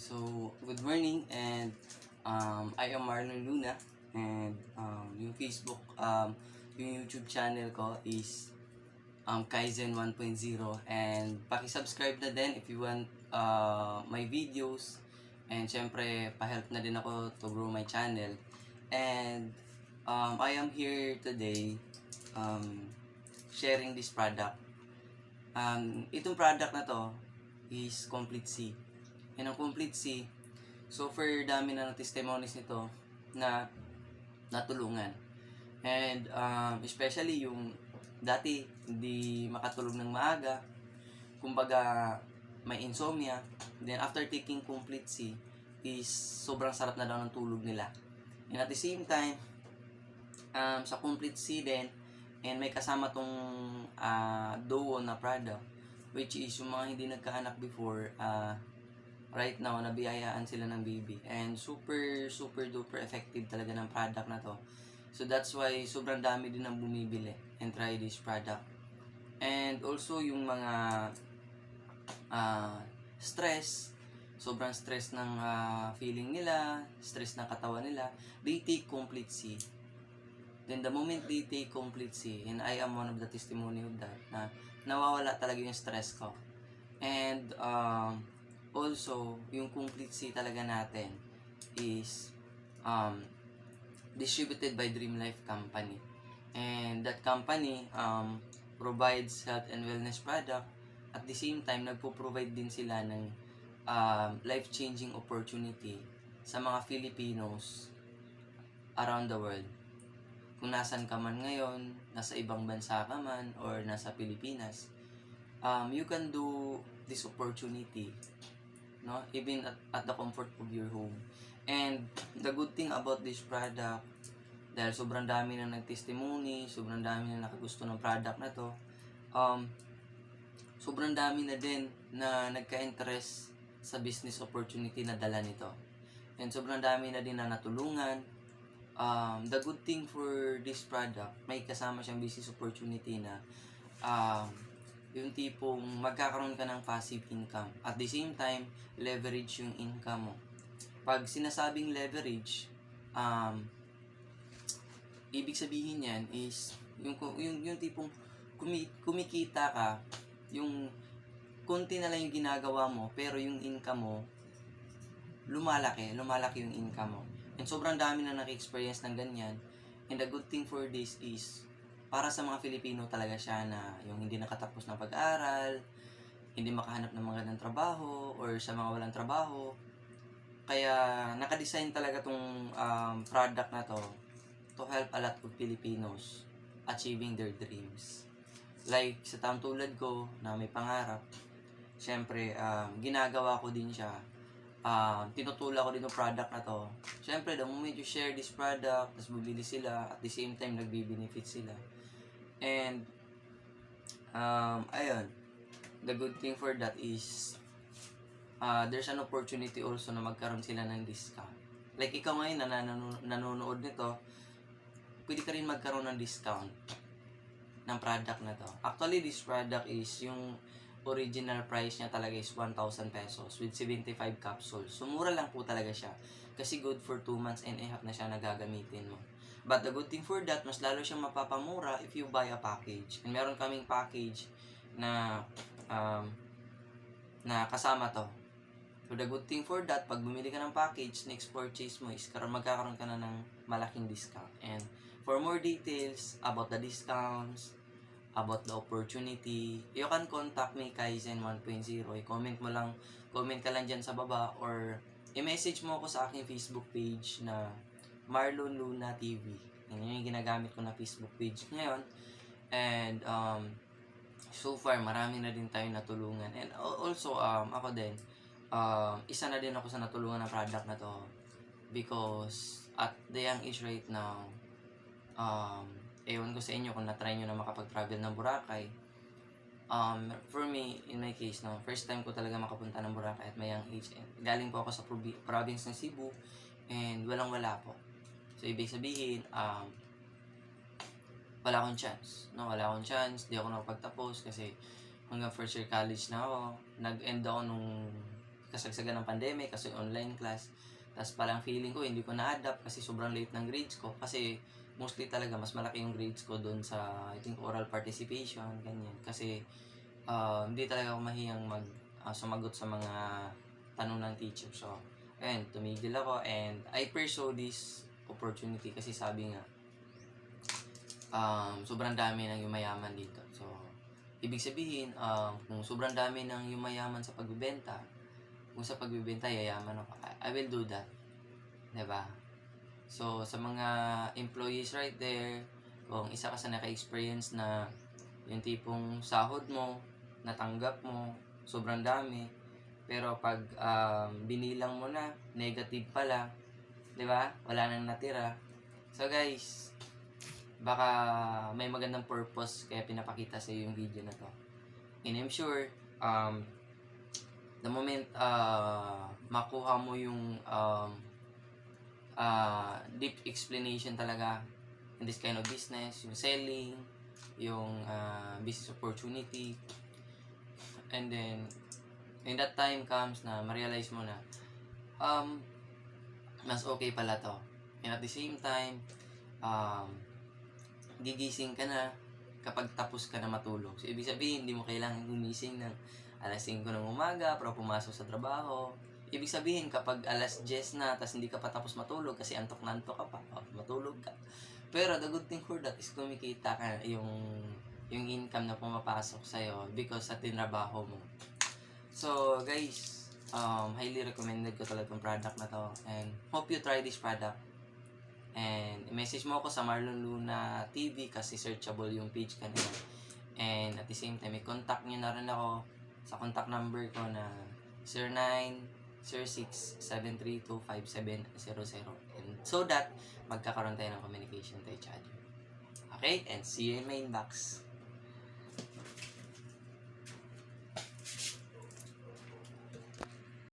So, good morning and I am Marlon Luna and yung Facebook, yung YouTube channel ko is Kaizen 1.0 and paki-subscribe na din if you want my videos and syempre pa-help na din ako to grow my channel and I am here today sharing this product. Itong product na to is Complete C. Yan ang Complete C. So, for dami na ng testimonies nito na natulungan. And especially yung dati hindi makatulog ng maaga, kumbaga may insomnia, then after taking Complete C is sobrang sarap na daw ng tulog nila. And at the same time, sa Complete C din, and may kasama tong Duo na product, which is yung mga hindi nagkaanak before, right now, nabiyayaan sila ng baby. And super duper effective talaga ng product na to. So that's why sobrang dami din ang bumibili and try this product. And also yung mga stress, sobrang stress ng feeling nila, stress ng katawan nila, they take Complete C. Then the moment they take Complete C, and I am one of the testimony of that, na nawawala talaga yung stress ko. And also, yung Complete C talaga natin is distributed by Dream Life Company. And that company provides health and wellness product. At the same time, nagpo-provide din sila ng life-changing opportunity sa mga Filipinos around the world. Kung nasan ka man ngayon, nasa ibang bansa ka man, or nasa Pilipinas, you can do this opportunity, no? Even at the comfort of your home. And the good thing about this product, dahil sobrang dami na nag-testimony, sobrang dami na nakagusto ng product na to, sobrang dami na din na nagka-interest sa business opportunity na dala nito. And sobrang dami na din na natulungan. The good thing for this product, may kasama siyang business opportunity na yung tipong magkakaroon ka ng passive income. At the same time, leverage yung income mo. Pag sinasabing leverage, ibig sabihin yan is yung tipong kumikita ka, yung konti na lang yung ginagawa mo, pero yung income mo, lumalaki yung income mo. And sobrang dami na naki-experience ng ganyan. And the good thing for this is, para sa mga Filipino talaga siya na yung hindi nakatapos ng pag-aaral, hindi makahanap ng magandang trabaho, or sa mga walang trabaho. Kaya naka-design talaga tong product na to help a lot of Filipinos achieving their dreams. Like sa taong tulad ko na may pangarap, syempre ginagawa ko din siya. Tinutula ko din yung product na to. Syempre, the moment you share this product, tapos bibili sila, at the same time, nagbi-benefit sila. And, ayun, the good thing for that is, there's an opportunity also na magkaroon sila ng discount. Like, ikaw ngayon na nanonood nito, pwede ka rin magkaroon ng discount ng product na to. Actually, this product is yung original price niya talaga is 1,000 pesos with 75 capsules. So, mura lang po talaga siya. Kasi good for 2 months and a half na siya nagagamitin mo. But the good thing for that, mas lalo siyang mapapamura if you buy a package. And meron kaming package na na kasama to. So, the good thing for that, pag bumili ka ng package, next purchase mo is magkakaroon ka na ng malaking discount. And for more details about the discounts, about the opportunity, you can contact me, Kaizen 1.0. I-comment ka lang dyan sa baba, or i-message mo ako sa aking Facebook page na Marlon Luna TV. Yan yung ginagamit ko na Facebook page ngayon. And so far, marami na din tayo natulungan. And also, ako din, isa na din ako sa natulungan ng product na to. Because at the young age right now, ewan ko sa inyo kung na-try nyo na makapag-travel ng Boracay. For me, in my case, no, first time ko talaga makapunta ng Boracay at may young age. Galing po ako sa province ng Cebu and walang-wala po. So, ibig sabihin, wala akong chance. No? Wala akong chance, di ako nakapagtapos kasi hanggang first year college na ako. Nag-end ako nung kasagsagan ng pandemic, kasi online class. Tapos parang feeling ko, hindi ko na-adapt kasi sobrang late ng grades ko. Kasi mostly talaga, mas malaki yung grades ko doon sa, I think, oral participation, ganyan. Kasi hindi talaga ako mahiyang sumagot sa mga tanong ng teacher. So, ayun, tumigil ako and I pursue this opportunity kasi sabi nga, sobrang dami ng yumayaman dito. So, ibig sabihin, kung sobrang dami ng yumayaman sa pagbebenta, kung sa pagbebenta yayaman ako, I will do that. 'Di ba? So, sa mga employees right there, kung isa ka sa naka-experience na yung tipong sahod mo, natanggap mo, sobrang dami, pero pag binilang mo na, negative pala, 'di ba? Wala nang natira. So guys, baka may magandang purpose kaya pinapakita sa yung video na to. And I'm sure, the moment makuha mo yung deep explanation talaga in this kind of business, yung selling, yung business opportunity, and then when that time comes na ma-realize mo na mas okay pala to, and at the same time gigising ka na kapag tapos ka na matulog. So ibig sabihin hindi mo kailangan gumising ng alas 5 ng umaga para pumasok sa trabaho. Ibig sabihin, kapag alas 10 na, tas hindi ka pa tapos matulog kasi antok na antok ka pa, matulog ka. Pero the good thing for that is kumikita ka yung income na pumapasok sa'yo because sa tinrabaho mo. So, guys, highly recommended ko talaga yung product na to. And hope you try this product. And message mo ako sa Marlon Luna TV kasi searchable yung page kanina. And at the same time, i-contact nyo na rin ako sa contact number ko na 0906-732-5700, and so that magkakaroon tayo ng communication to each other. Okay? And see you in my inbox.